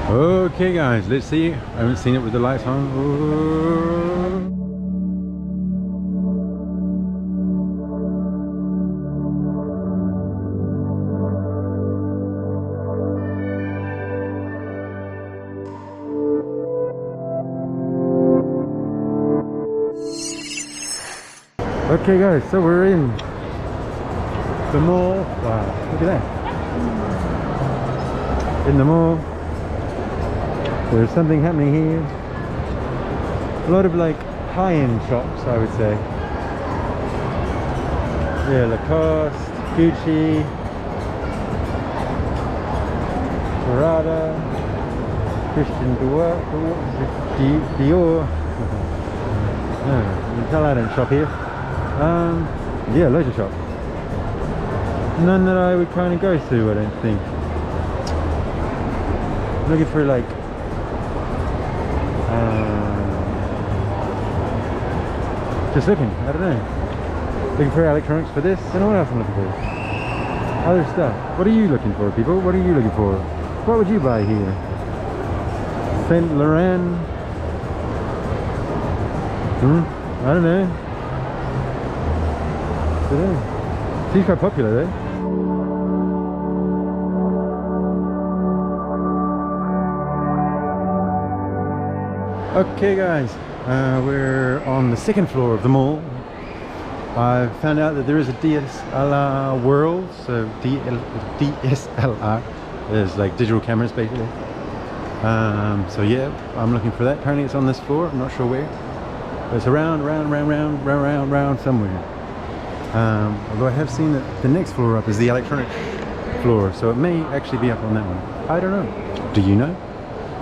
Okay guys, let's see. I haven't seen it with the lights on. Ooh. Okay guys, so we're in the mall. Wow, look at that. In the mall. There's something happening here. A lot of like high-end shops, I would say. Yeah, Lacoste, Gucci, Prada, Christian Dior. You can tell I don't shop here. Yeah, loads of shops. None that I would kind of go to, I don't think. Looking for like just looking, I don't know. Looking for electronics for this. I don't know what else I'm looking for. Other stuff. What are you looking for, people? What are you looking for? What would you buy here? Saint Laurent? I don't know. Seems quite popular though. Okay guys, we're on the second floor of the mall. I found out that there is a DSLR world, so DSLR is like digital cameras basically. So yeah, I'm looking for that. Apparently it's on this floor, I'm not sure where. But it's around somewhere. Although I have seen that the next floor up is the electronic floor, so it may actually be up on that one. I don't know. Do you know?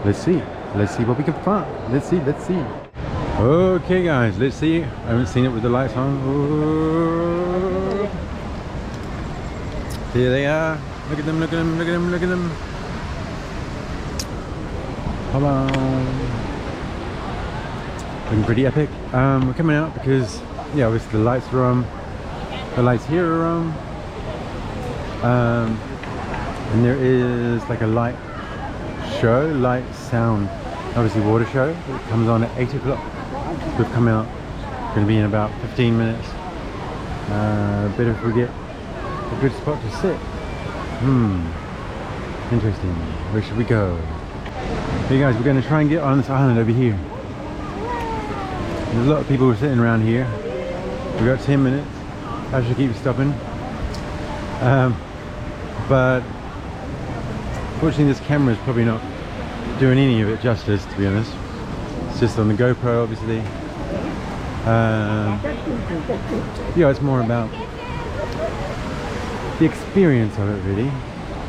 Let's see. Let's see what we can find. Let's see. Okay guys, let's see. I haven't seen it with the lights on. Ooh. Here they are. Look at them. Come on. Looking pretty epic. We're coming out because, yeah, obviously the lights are on. The lights here are on. And there is like a light show, light sound, obviously water show. It comes on at 8 o'clock. We've come out. It's going to be in about 15 minutes. Better if we get a good spot to sit. Interesting. Where should we go? Hey guys, we're going to try and get on this island over here. There's a lot of people sitting around here. We've got 10 minutes. I should keep stopping. But fortunately this camera is probably not doing any of it justice, to be honest. It's just on the GoPro obviously. Yeah, it's more about the experience of it really,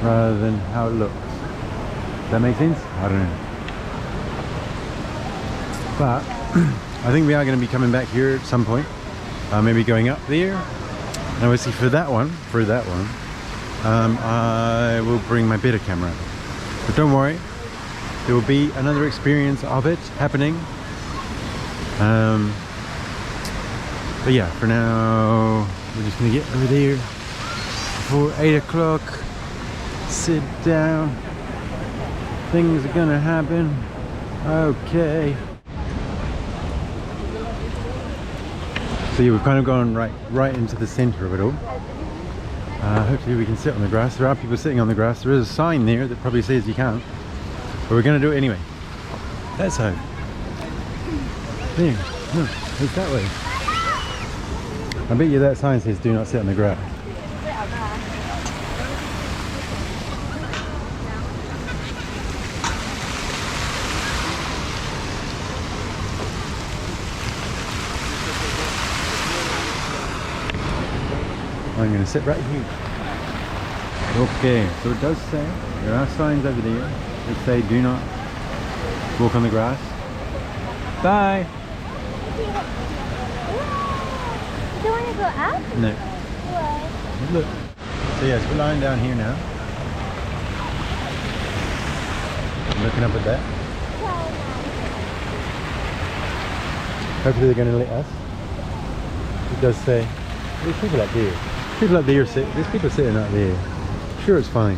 rather than how it looks. Does that make sense? I don't know. But I think we are going to be coming back here at some point. Maybe going up there. And obviously for that one, I will bring my better camera. But don't worry, there will be another experience of it happening. But yeah, for now, we're just gonna get over there before 8 o'clock. Sit down. Things are gonna happen. Okay. So yeah, we've kind of gone right into the center of it all. Hopefully we can sit on the grass. There are people sitting on the grass. There is a sign there that probably says you can't. But we're going to do it anyway. That's home. There. No, it's that way. I bet you that sign says do not sit on the grass. I'm going to sit right here. Okay, so it does say, there are signs over there that say do not walk on the grass. Bye! You don't want to go up? No. Why? Look. So yes, we're lying down here now. Looking up at that. Hopefully they're going to let us. It does say, there's people up there. People up there there's people sitting up there. I'm sure it's fine.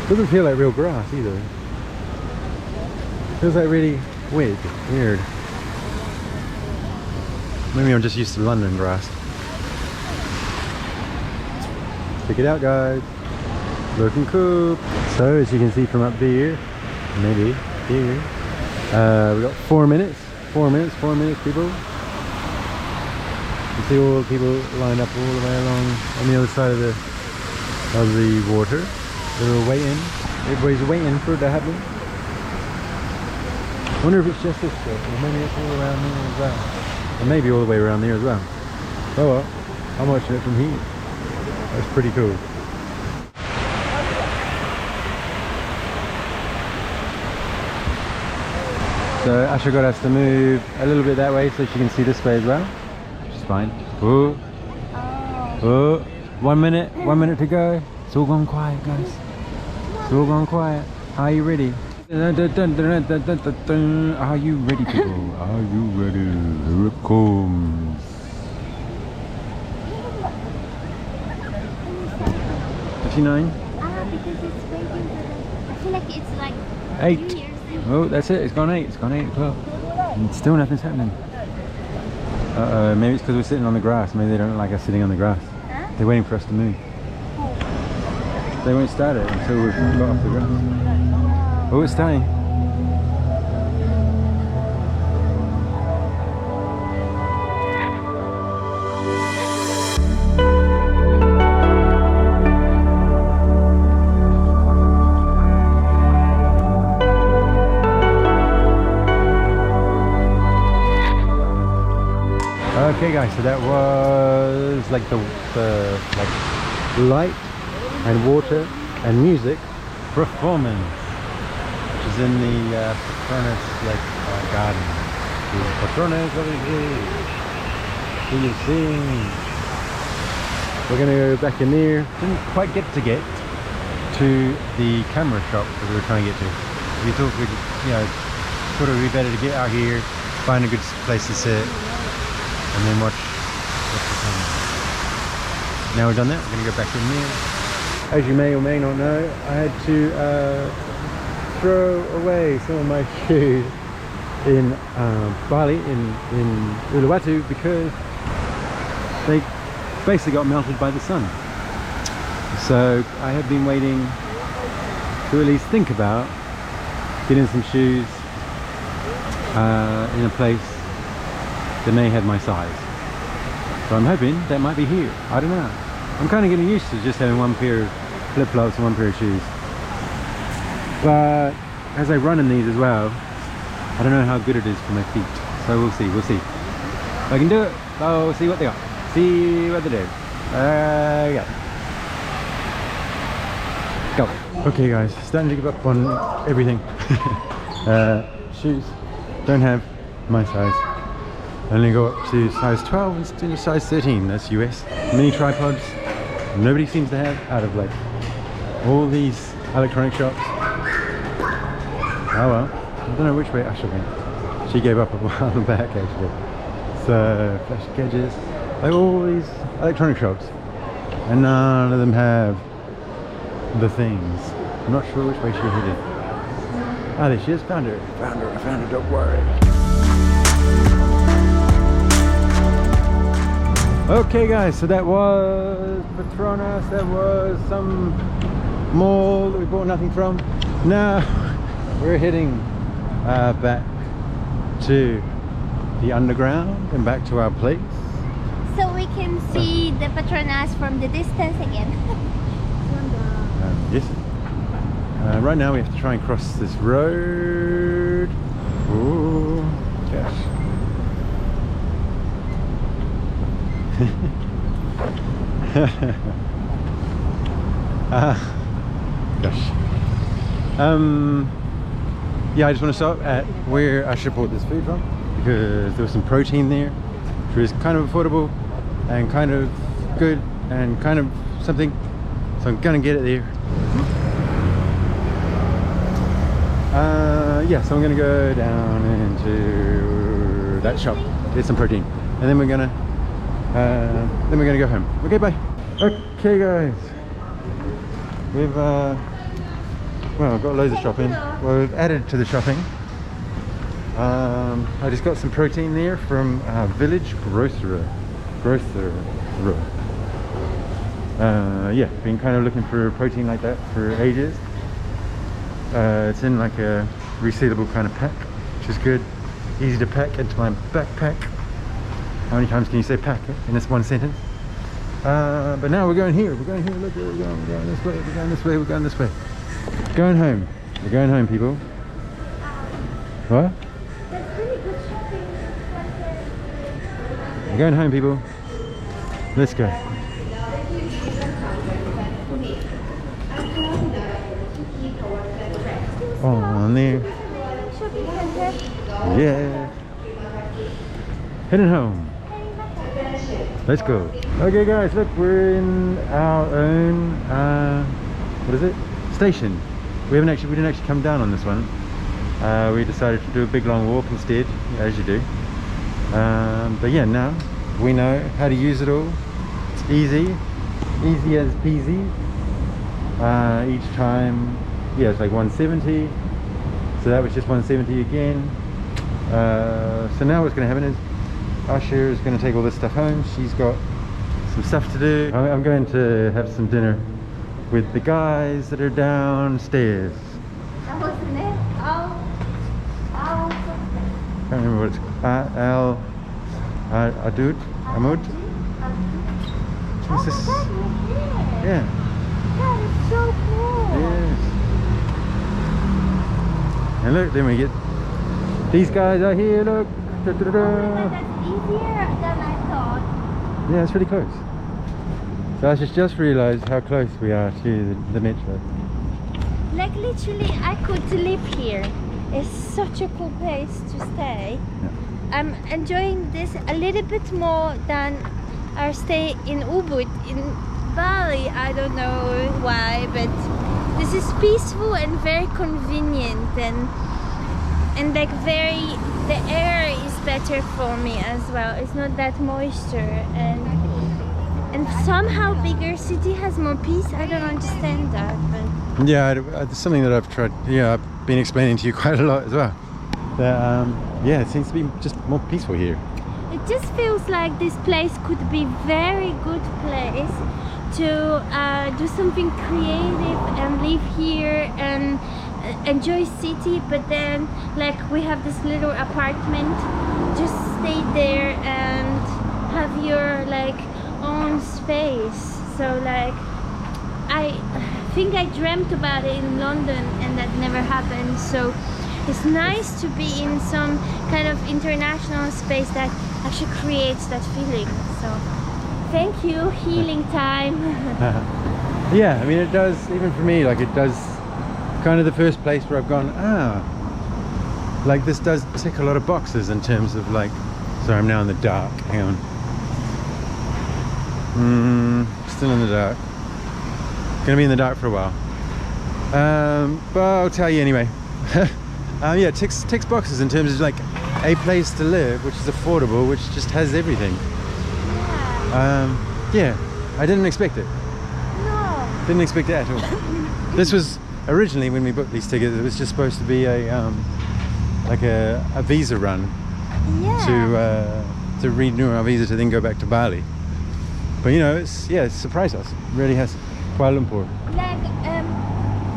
Doesn't feel like real grass either. Feels like really weird. Maybe I'm just used to London grass. Check it out, guys. Looking cool. So as you can see from up there, maybe here, we got 4 minutes. 4 minutes, people. You see all the people lined up all the way along on the other side of the water. They're all waiting. Everybody's waiting for it to happen. I wonder if it's just this bit, or maybe it's all around there as well. And maybe all the way around there as well. Oh well, I'm watching it from here. That's pretty cool. So Asha got us to move a little bit that way so she can see this way as well. Which is fine. Oh. Oh. 1 minute to go. It's all gone quiet, guys. It's all gone quiet. Are you ready? Are you ready, people? Are you ready? Here it comes. 59. Because it's waiting for I feel like it's like 8. New Year's. Oh, that's it. It's gone 8. It's gone 8 o'clock. And still nothing's happening. Uh-oh. Maybe it's because we're sitting on the grass. Maybe they don't like us sitting on the grass. Huh? They're waiting for us to move. They won't start it until we've got off the grass. Oh, it's starting. Okay guys, so that was like the like light and water and music performance, which is in the Petronas garden. The Petronas over here. Who you seeing? We're gonna go back in there. Didn't quite get to the camera shop that we were trying to get to. We thought we'd, thought it would be better to get out here, find a good place to sit, and then watch the film. Now we've done that, we're going to go back in there. As you may or may not know, I had to throw away some of my shoes in Bali, in Uluwatu, because they basically got melted by the sun. So I have been waiting to at least think about getting some shoes in a place that may have my size. So I'm hoping that might be here. I don't know. I'm kind of getting used to just having one pair of flip-flops and one pair of shoes. But as I run in these as well, I don't know how good it is for my feet. So we'll see, If I can do it, I'll see what they got. See what they do. Go. Okay guys, starting to give up on everything. Shoes don't have my size. I only go up to size 12 instead of size 13, that's US. Mini tripods, nobody seems to have out of like all these electronic shops. Oh well, I don't know which way Asha went. She gave up a while back actually. So, flash gadgets, like all these electronic shops. And none of them have the things. I'm not sure which way she headed. Ah, there she is, found her, don't worry. Okay guys, so that was Petronas, that was some mall that we bought nothing from. Now we're heading back to the underground and back to our place. So we can see the Petronas from the distance again. Yes. Right now we have to try and cross this road. Ooh, gosh. Gosh. Yeah, I just want to stop at where I should bought this food from, because there was some protein there, which was kind of affordable and kind of good and kind of something. So I'm gonna get it there. Yeah, so I'm gonna go down into that shop, get some protein, and then we're gonna go home. Okay, bye. Okay guys, we've well, I've got loads of shopping. Well, we've added to the shopping. I just got some protein there from Village Grocer. Yeah, been kind of looking for protein like that for ages. It's in like a resealable kind of pack, which is good. Easy to pack into my backpack. How many times can you say pack in this one sentence? But now we're going here. We're going here. Look, we're going this way. We're going this way. We're going this way. Going home. We're going home, people. What? That's really good shopping. We're going home, people. Let's go. Oh, on there. Shopping center. Yeah. Heading home. Let's go. Okay, guys, look, we're in our own what is it? Station. We didn't actually come down on this one. We decided to do a big long walk instead, as you do. But yeah, now we know how to use it all. It's easy as peasy. Each time, yeah, it's like 170. So that was just 170 again. So now what's going to happen is Usher is going to take all this stuff home. She's got some stuff to do. I'm going to have some dinner with the guys that are downstairs. That was the name. I can't remember what it's called. Amud. What's this? God, you're here. Yeah. That is so cool. Yes. And look, then we get these guys are here. Look. Da, da, da, da. Oh my God, that's easier than I thought. Yeah, it's really close. So I just realised how close we are to the metro. Like literally, I could live here. It's such a cool place to stay. Yeah. I'm enjoying this a little bit more than our stay in Ubud. In Bali, I don't know why, but this is peaceful and very convenient, and like the air is better for me as well. It's not that moisture, and somehow bigger city has more peace. I don't understand that, but Yeah, it's something that I've tried. Yeah, I've been explaining to you quite a lot as well. That yeah, it seems to be just more peaceful here. it just feels like this place could be very good place to do something creative and live here and enjoy city, but then like we have this little apartment, just stay there and have your like own space. So like I think I dreamt about it in London and that never happened, so it's nice to be in some kind of international space that actually creates that feeling. So thank you, healing time. Yeah, I mean it does, even for me, like it does, kind of the first place where I've gone, like this does tick a lot of boxes in terms of like, sorry, I'm now in the dark, hang on. Still in the dark. Gonna be in the dark for a while. But I'll tell you anyway. Yeah, it ticks boxes in terms of like a place to live, which is affordable, which just has everything. Yeah, I didn't expect it. No. Didn't expect it at all. This was originally, when we booked these tickets, it was just supposed to be a like a visa run to renew our visa to then go back to Bali. But you know, it's surprised us. It really has. Kuala Lumpur. Like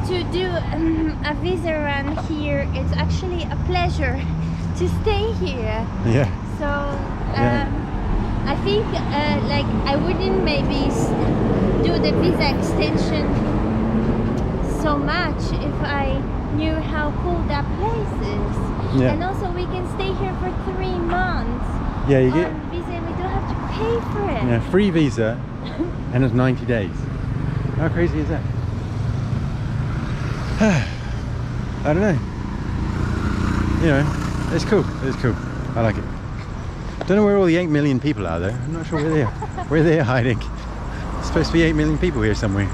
to do a visa run here, it's actually a pleasure to stay here. Yeah. So I think like I wouldn't maybe do the visa extension so much if I knew how cool that place is. Yeah. And also we can stay here for 3 months. Yeah, you get visa, we don't have to pay for it. yeah, free visa, and it's 90 days. How crazy is that? I don't know. You know, it's cool. It's cool. I like it. Don't know where all the 8 million people are though. I'm not sure where they are. Where they're hiding. There's supposed to be 8 million people here somewhere.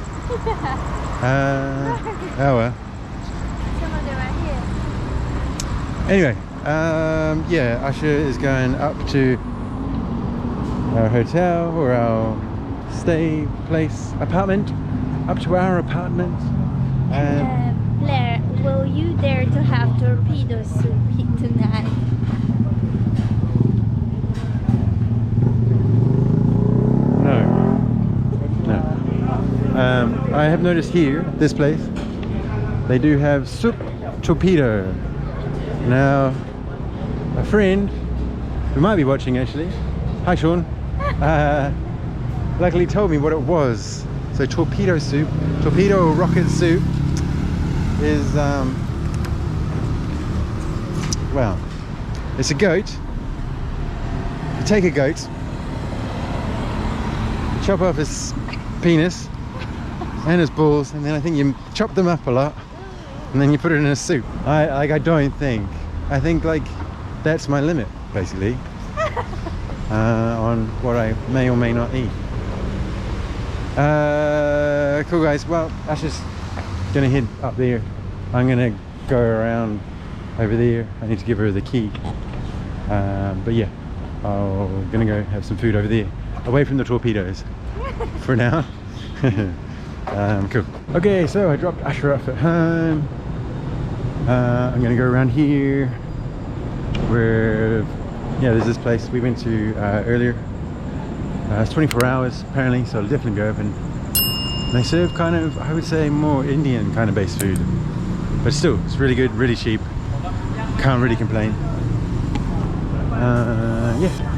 Oh well. Some of them are here. Anyway, yeah, Usher is going up to our hotel or our stay place apartment, up to our apartment. Blair, will you dare to have torpedo soup tonight? I have noticed here, this place, they do have soup torpedo. Now, a friend who might be watching actually, hi Sean, luckily told me what it was. So torpedo soup, torpedo or rocket soup is, well, it's a goat. You take a goat, you chop off his penis and his balls, and then I think you chop them up a lot, and then you put it in a soup. I think like that's my limit basically on what I may or may not eat. Cool guys, well that's just gonna head up there. I'm gonna go around over there. I need to give her the key, but yeah, I'm gonna go have some food over there away from the torpedoes for now. Cool. Okay, so I dropped Asher off at home. I'm gonna go around here where, yeah, there's this place we went to earlier. It's 24 hours apparently, so it'll definitely be open. They serve kind of, I would say, more Indian kind of based food, but still, it's really good, really cheap. Can't really complain. Yeah.